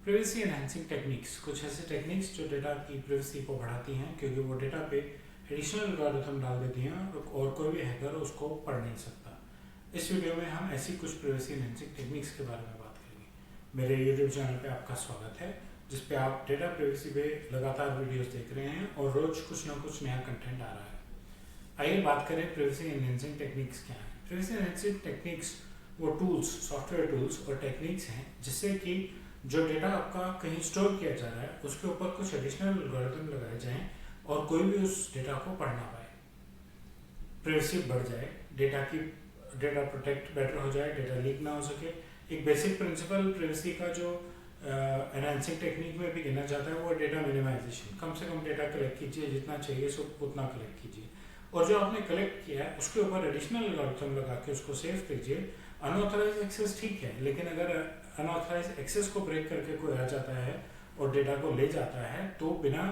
Privacy enhancing techniques, कुछ ऐसे techniques जो डेटा की प्राइवेसी को बढ़ाती हैं क्योंकि वो डेटा पे एडिशनल एल्गोरिथम डाल देती हैं और कोई भी हैकर उसको पढ़ नहीं सकता। इस वीडियो में हम ऐसी कुछ प्राइवेसी एनहांसिंग टेक्निक्स के बारे में बात करेंगे। मेरे यूट्यूब चैनल पे आपका स्वागत है, जिस पे आप डेटा प्राइवेसी पे लगातार वीडियोस देख रहे हैं और रोज कुछ ना कुछ नया कंटेंट आ रहा है। आइए बात करें प्राइवेसी एनहांसिंग टेक्निक्स क्या है। प्राइवेसी एनहांसिंग टेक्निक्स वो टूल्स, सॉफ्टवेयर टूल्स और टेक्निक्स हैं जिससे कि जो डेटा आपका कहीं स्टोर किया जा रहा है उसके ऊपर कुछ एडिशनल एल्गोरिथम लगाए जाएं और कोई भी उस डेटा को पढ़ ना पाए, प्राइवेसी बढ़ जाए, डेटा प्रोटेक्ट बेटर हो जाए, डेटा लीक ना हो सके। एक बेसिक प्रिंसिपल प्राइवेसी का जो एनहांसिंग टेक्निक में भी गिना जाता है वो डेटा मिनिमाइजेशन। कम से कम डेटा कलेक्ट कीजिए, जितना चाहिए सो उतना कलेक्ट कीजिए, और जो आपने कलेक्ट किया है उसके ऊपर एडिशनल एल्गोरिथम लगा के उसको सेव कीजिए। अनऑथराइज एक्सेस ठीक है, लेकिन अगर अनऑथराइज एक्सेस को ब्रेक करके कोई आ जाता है और डेटा को ले जाता है तो बिना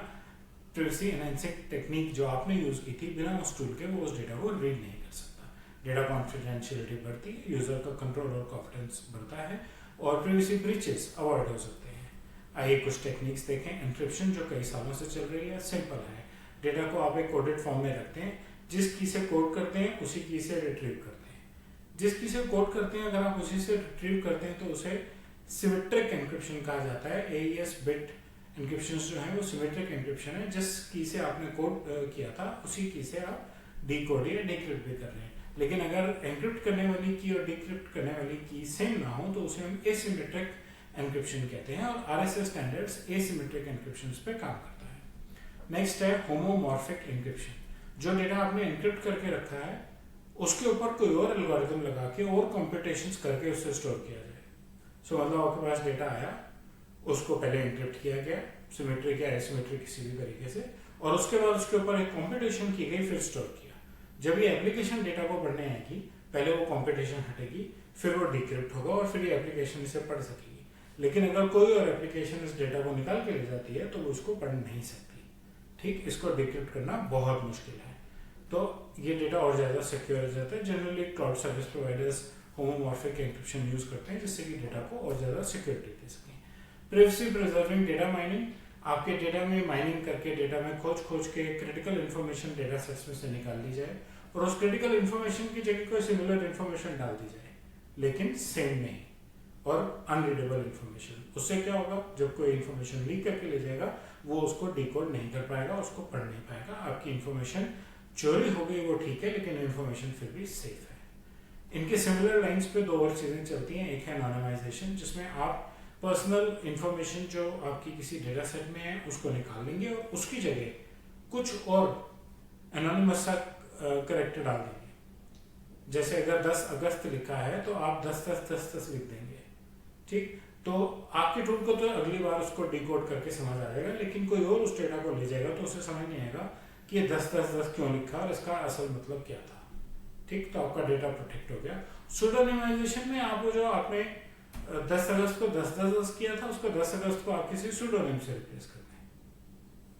प्राइवेसी एनहांसिंग टेक्निक जो आपने यूज की थी, बिना उस टूल के वो उस डेटा को रीड नहीं कर सकता। डेटा कॉन्फिडेंशियलिटी बढ़ती है, यूजर का कंट्रोल और कॉन्फिडेंस बढ़ता है और प्राइवेसी ब्रीचेस अवॉइड हो सकते हैं। आइए कुछ टेक्निक्स देखें। एन्क्रिप्शन जो कई सालों से चल रही है, सिंपल है। डेटा को आप एक कोडेड फॉर्म में रखते हैं, जिस की से कोड करते हैं उसी की से रिट्रीव करते हैं। जिस की से कोड करते हैं अगर आप उसी से रिट्रीव करते हैं तो उसे सिमेट्रिक एन्क्रिप्शन कहा जाता है। AES बिट एन्क्रिप्शन जो है वो सिमेट्रिक एन्क्रिप्शन है। जिस की से आपने कोड किया था उसी की से आप डीकोड या डिक्रिप्ट भी कर रहे हैं। लेकिन अगर एन्क्रिप्ट करने वाली की और डिक्रिप्ट करने वाली की सेम ना हो तो उसे हम एसिमेट्रिक एन्क्रिप्शन कहते हैं, और RSA स्टैंडर्ड्स एसिमेट्रिक एन्क्रिप्शन पे काम करता है। नेक्स्ट है होमोमॉर्फिक एन्क्रिप्शन। जो डेटा आपने एन्क्रिप्ट करके रखा है उसके ऊपर कोई और एल्गोरिथम लगा के और कंप्यूटेशंस करके उससे स्टोर किया जाए। सो मतलब आपके पास डेटा आया, उसको पहले एन्क्रिप्ट किया गया सिमेट्रिक या एसिमेट्रिक किसी भी तरीके से, और उसके बाद उसके ऊपर एक कंप्यूटेशन की गई, फिर स्टोर किया। जब ये एप्लीकेशन डेटा को पढ़ने आएगी, पहले वो कंप्यूटेशन हटेगी, फिर वो डिक्रिप्ट होगा और फिर ये एप्लीकेशन इसे पढ़ सकेगी। लेकिन अगर कोई और एप्लीकेशन इस डेटा को निकाल के ले जाती है तो वो उसको पढ़ नहीं सकती। ठीक, इसको डिक्रिप्ट करना बहुत मुश्किल है, तो ये डेटा और ज़्यादा सिक्योर हो जाता है। Generally cloud service providers homomorphic encryption use करते हैं जिससे कि डेटा को और ज़्यादा सिक्योरिटी दे सकें। प्राइवेसी प्रिजर्विंग डेटा माइनिंग, आपके डेटा में माइनिंग करके डेटा में खोज के क्रिटिकल इन्फॉर्मेशन डेटा सेट्स में से निकाल ली जाए और उस क्रिटिकल इन्फॉर्मेशन की जगह कोई सिमिलर इन्फॉर्मेशन डाल दी जाए, लेकिन सेम नहीं और अनरीडेबल इन्फॉर्मेशन। उससे क्या होगा, जब कोई इन्फॉर्मेशन लीक करके ले जाएगा वो उसको डिकोड नहीं कर पाएगा, उसको पढ़ नहीं पाएगा। आपकी इन्फॉर्मेशन चोरी हो गई वो ठीक है, लेकिन इन्फॉर्मेशन फिर भी सेफ है। इनके सिमिलर लाइंस पे दो और चीज़ें चलती हैं। एक है एनोनिमाइजेशन, जिसमें आप पर्सनल इन्फॉर्मेशन जो आपकी किसी डेटा सेट में है उसको निकाल लेंगे और उसकी जगह कुछ और एनोनिमस सा करेक्टर डाल देंगे। जैसे अगर 10 अगस्त लिखा है तो आप 10 लिख देंगे। ठीक, तो आपके टूल को तो अगली बार उसको डिकोड करके समझ आ जाएगा, लेकिन कोई और उस डेटा को ले जाएगा तो उसे समझ नहीं आएगा कि ये 10 क्यों लिखा और इसका असल मतलब क्या था। ठीक, तो आपका डेटा प्रोटेक्ट हो गया। सुडोनिमाइजेशन में आप जो आपने 10 अगस्त को 10 किया था, उसको 10 अगस्त को आप किसी सुडोनिम से रिप्लेस करते हैं,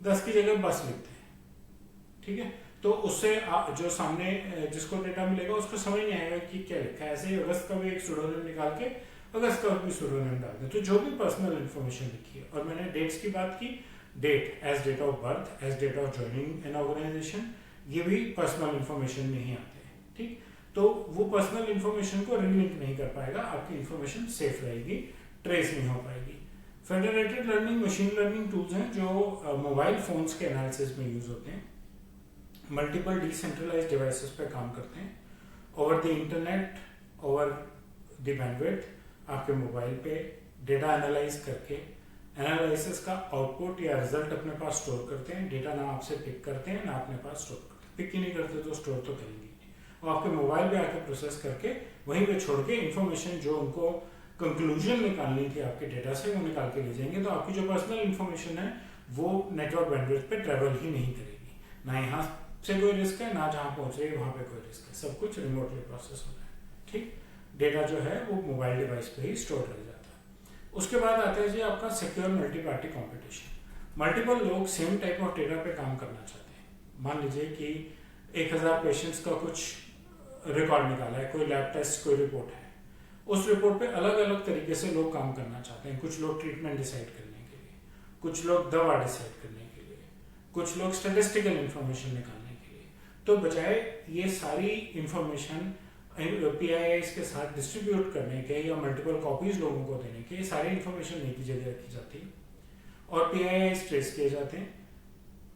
10 की जगह बस लिखते हैं। ठीक है, तो उससे जो सामने जिसको डेटा मिलेगा उसको समझ नहीं आएगा कि क्या लिखा है। ऐसे ही अगस्त का भी एक सुडोनिम निकाल के अगस्त का भी सुडोनिम डाल दें। तो जो भी पर्सनल इन्फॉर्मेशन लिखी है, और मैंने डेट्स की बात की, date as date of birth, as date of joining an organization, ये भी पर्सनल इन्फॉर्मेशन में ही आते हैं। ठीक, तो वो पर्सनल इन्फॉर्मेशन को रिलिंक नहीं कर पाएगा, आपकी इन्फॉर्मेशन सेफ रहेगी, ट्रेस नहीं हो पाएगी। Federated learning machine learning tools हैं जो मोबाइल फोन्स के एनालिसिस में यूज होते हैं, मल्टीपल डिसेंट्रलाइज्ड डिवाइसेस पे काम करते हैं, over the internet, over the bandwidth आपके मोबाइल पे डेटा एनालाइज करके एनालिसिस का आउटपुट या रिजल्ट अपने पास स्टोर करते हैं। डेटा ना आपसे पिक करते हैं ना अपने पास स्टोर करते हैं। पिक ही नहीं करते तो स्टोर तो करेंगे नहीं, और आपके मोबाइल पे आके प्रोसेस करके वहीं पे छोड़ के इन्फॉर्मेशन जो उनको कंक्लूजन निकालनी थी आपके डेटा से वो निकाल के ले जाएंगे। तो आपकी जो पर्सनल इन्फॉर्मेशन है वो नेटवर्क बैंडविड्थ पे ट्रेवल ही नहीं करेगी। ना यहाँ से कोई रिस्क है, ना जहाँ पहुँच रही है वहाँ पे कोई रिस्क है, सब कुछ रिमोटली प्रोसेस हो रहा है। ठीक, डेटा जो है वो मोबाइल डिवाइस पे ही स्टोर रह जाता है। उसके बाद आता है जी आपका secure multi party competition. Multiple लोग सेम टाइप ऑफ डेटा पे काम करना चाहते हैं। मान लीजिए कि 1000 पेशेंट्स का कुछ रिकॉर्ड निकाला है, कोई लैब टेस्ट, कोई रिपोर्ट है, उस रिपोर्ट पे अलग अलग तरीके से लोग काम करना चाहते हैं। कुछ लोग ट्रीटमेंट डिसाइड करने के लिए, कुछ लोग दवा डिसाइड करने के लिए, कुछ लोग स्टैटिस्टिकल इंफॉर्मेशन निकालने के लिए। तो बजाय ये सारी इंफॉर्मेशन PIIs के साथ डिस्ट्रीब्यूट करने के या मल्टीपल कॉपीज लोगों को देने के, ये सारी इंफॉर्मेशन एक ही जगह रखी जाती है और PIIs ट्रेस किए जाते हैं।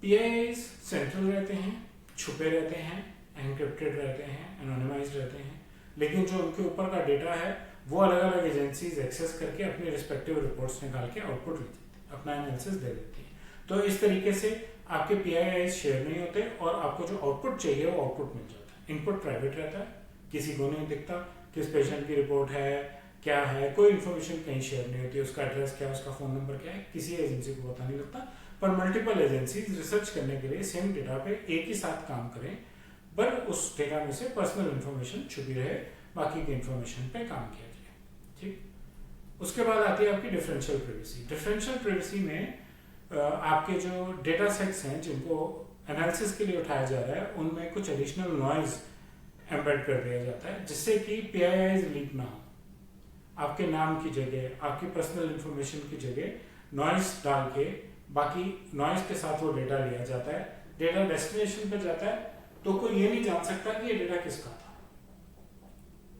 PIIs सेंट्रल रहते हैं, छुपे रहते हैं, एनक्रिप्टेड रहते हैं, एनोनिमाइज्ड रहते हैं, लेकिन जो उनके ऊपर का डेटा है वो अलग अलग एजेंसीज एक्सेस करके अपने रिस्पेक्टिव रिपोर्ट्स निकाल के आउटपुट ले देती हैं, अपना एनालिसिस दे देती हैं। तो इस तरीके से आपके PIIs शेयर नहीं होते और आपको जो आउटपुट चाहिए वो आउटपुट मिल जाता है। इनपुट प्राइवेट रहता है, किसी को नहीं दिखता किस पेशेंट की रिपोर्ट है, क्या है, कोई इन्फॉर्मेशन कहीं शेयर नहीं होती। उसका एड्रेस क्या है, उसका फोन नंबर क्या है, किसी एजेंसी को पता नहीं लगता। पर मल्टीपल एजेंसीज रिसर्च करने के लिए सेम डेटा पे एक ही साथ काम करें, पर उस डेटा में से पर्सनल इन्फॉर्मेशन छुपी रहे, बाकी की इन्फॉर्मेशन पे काम किया जाए। ठीक, उसके बाद आती है आपकी डिफरेंशियल प्राइवेसी। डिफरेंशियल प्राइवेसी में आपके जो डेटा सेट्स हैं जिनको एनालिसिस के लिए उठाया जा रहा है उनमें कुछ एडिशनल नॉइज एम्बेड कर दिया जाता है, जिससे कि PIIs लीक ना हो। आपके नाम की जगह, आपकी पर्सनल इंफॉर्मेशन की जगह नॉइज डाल के, बाकी नॉइज के साथ वो डेटा लिया जाता है। डेटा डेस्टिनेशन पर जाता है तो कोई ये नहीं जान सकता कि ये डेटा किसका था,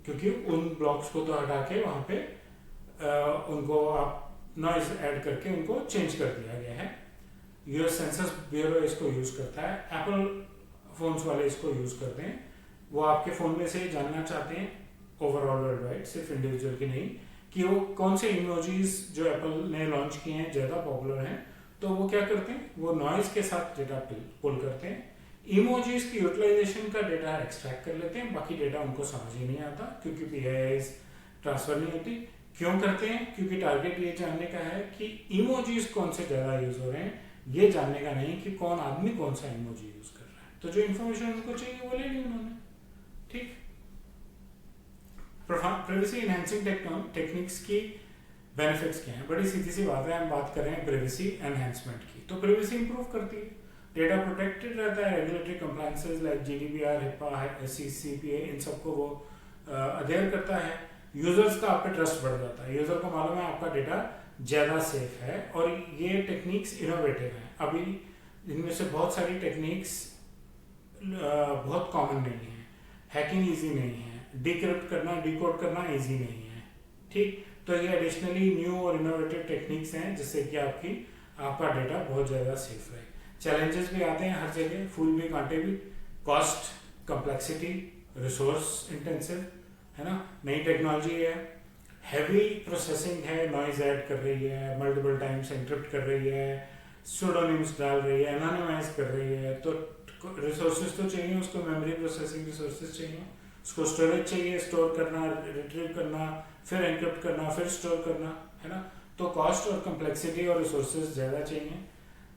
क्योंकि उन ब्लॉक्स को तो हटा के वहां पे उनको आप नॉइज ऐड करके उनको चेंज कर दिया गया है। यूएस सेंसस ब्यूरो इसको यूज करता है, एप्पल फोन्स वाले इसको यूज करते हैं। वो आपके फोन में से जानना चाहते हैं ओवरऑल वर्ल्ड वाइड, सिर्फ इंडिविजुअल की नहीं, कि वो कौन से इमोजीज जो एप्पल ने लॉन्च किए हैं ज्यादा पॉपुलर हैं। तो वो क्या करते हैं, वो नॉइज के साथ डेटा पुल करते हैं, इमोजीज की यूटिलाइजेशन का डेटा एक्सट्रैक्ट कर लेते हैं, बाकी डेटा उनको समझ ही नहीं आता क्योंकि PIIs ट्रांसफर नहीं होती। क्यों करते हैं, क्योंकि टारगेट ये जानने का है कि इमोजीज कौन से ज्यादा यूज हो रहे हैं, ये जानने का नहीं कि कौन आदमी कौन सा इमोजी यूज कर रहा है। तो जो इन्फॉर्मेशन उनको चाहिए वो ले ली उन्होंने। ठीक, privacy enhancing techniques key benefits क्या हैं? बड़ी सीधी सी बात है, हम बात कर रहे हैं प्राइवेसी एनहांसमेंट की। तो प्राइवेसी इंप्रूव करती है, डेटा प्रोटेक्टेड रहता है, regulatory compliances like GDPR, HIPAA, CCPA, इन सबको वो अडेयर करता है। यूजर्स का आप पे ट्रस्ट बढ़ जाता है, यूजर को मालूम है आपका डेटा ज्यादा सेफ है। और ये टेक्निक्स इनोवेटिव हैं। अभी इनमें से बहुत सारी टेक्निक्स बहुत कॉमन नहीं है, हैकिंग इजी नहीं है, डिक्रिप्ट करना, डिकोड करना इजी नहीं है। ठीक, तो ये एडिशनली न्यू और इनोवेटिव टेक्निक्स हैं जिससे कि आपका डेटा बहुत ज्यादा सेफ रहे। चैलेंजेस भी आते हैं हर जगह, फूल भी कांटे भी, कॉस्ट, कंप्लेक्सिटी, रिसोर्स इंटेंसिव है ना, नई टेक्नोलॉजी है, हैवी प्रोसेसिंग है, नॉइज ऐड कर रही है, मल्टीपल टाइम्स एनक्रिप्ट कर रही है, सूडोनिम्स डाल रही है, एनोनिमाइज कर रही है। तो रिसोर्सेज तो चाहिए उसको, मेमोरी प्रोसेसिंग रिसोर्सेज चाहिए, उसको स्टोरेज चाहिए, स्टोर करना, रिट्रीव करना, फिर एनक्रिप्ट करना, फिर स्टोर करना, है ना। तो कॉस्ट और कंप्लेक्सिटी और रिसोर्सेज ज्यादा चाहिए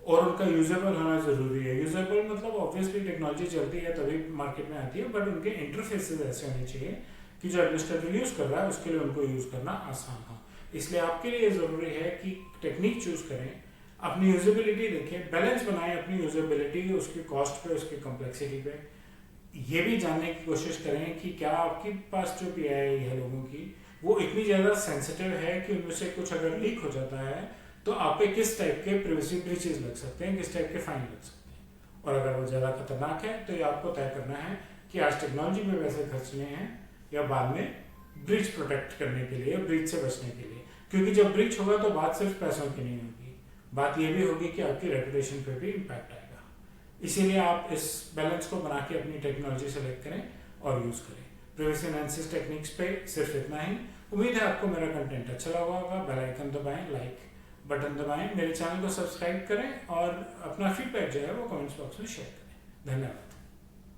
और उनका यूजेबल होना जरूरी है। यूजेबल मतलब ऑब्वियसली टेक्नोलॉजी चलती है तभी मार्केट में आती है, बट उनके इंटरफेसेस ऐसे होने चाहिए कि जो एडमिनिस्ट्रेटर यूज कर रहा है उसके लिए उनको यूज करना आसान हो। इसलिए आपके लिए जरूरी है कि टेक्निक चूज करें, अपनी यूजेबिलिटी देखें, बैलेंस बनाएं अपनी यूजेबिलिटी, उसकी कॉस्ट पे, उसकी कॉम्प्लेक्सिटी पे। ये भी जानने की कोशिश करें कि क्या आपके पास जो PII है लोगों की, वो इतनी ज्यादा सेंसिटिव है कि उनमें से कुछ अगर लीक हो जाता है तो आप पे किस टाइप के प्राइवेसी ब्रीचेस लग सकते हैं, किस टाइप के फाइन लग सकते हैं। और अगर वो ज्यादा खतरनाक है तो ये आपको तय करना है कि आज टेक्नोलॉजी में पैसे खर्चने हैं या बाद में ब्रीच प्रोटेक्ट करने के लिए, ब्रीच से बचने के लिए। क्योंकि जब ब्रीच होगा तो बात सिर्फ पैसों की नहीं होगी, बात यह भी होगी कि आपकी रेपुटेशन पे भी इम्पैक्ट आएगा। इसीलिए आप इस बैलेंस को बना के अपनी टेक्नोलॉजी सेलेक्ट करें और यूज करें। प्राइवेसी एनालिसिस टेक्निक्स पे सिर्फ इतना ही। उम्मीद है आपको मेरा कंटेंट अच्छा लगा होगा। बेल आइकन दबाएं, लाइक बटन दबाएं, मेरे चैनल को सब्सक्राइब करें और अपना फीडबैक जो है वो कमेंट्स बॉक्स में शेयर करें। धन्यवाद।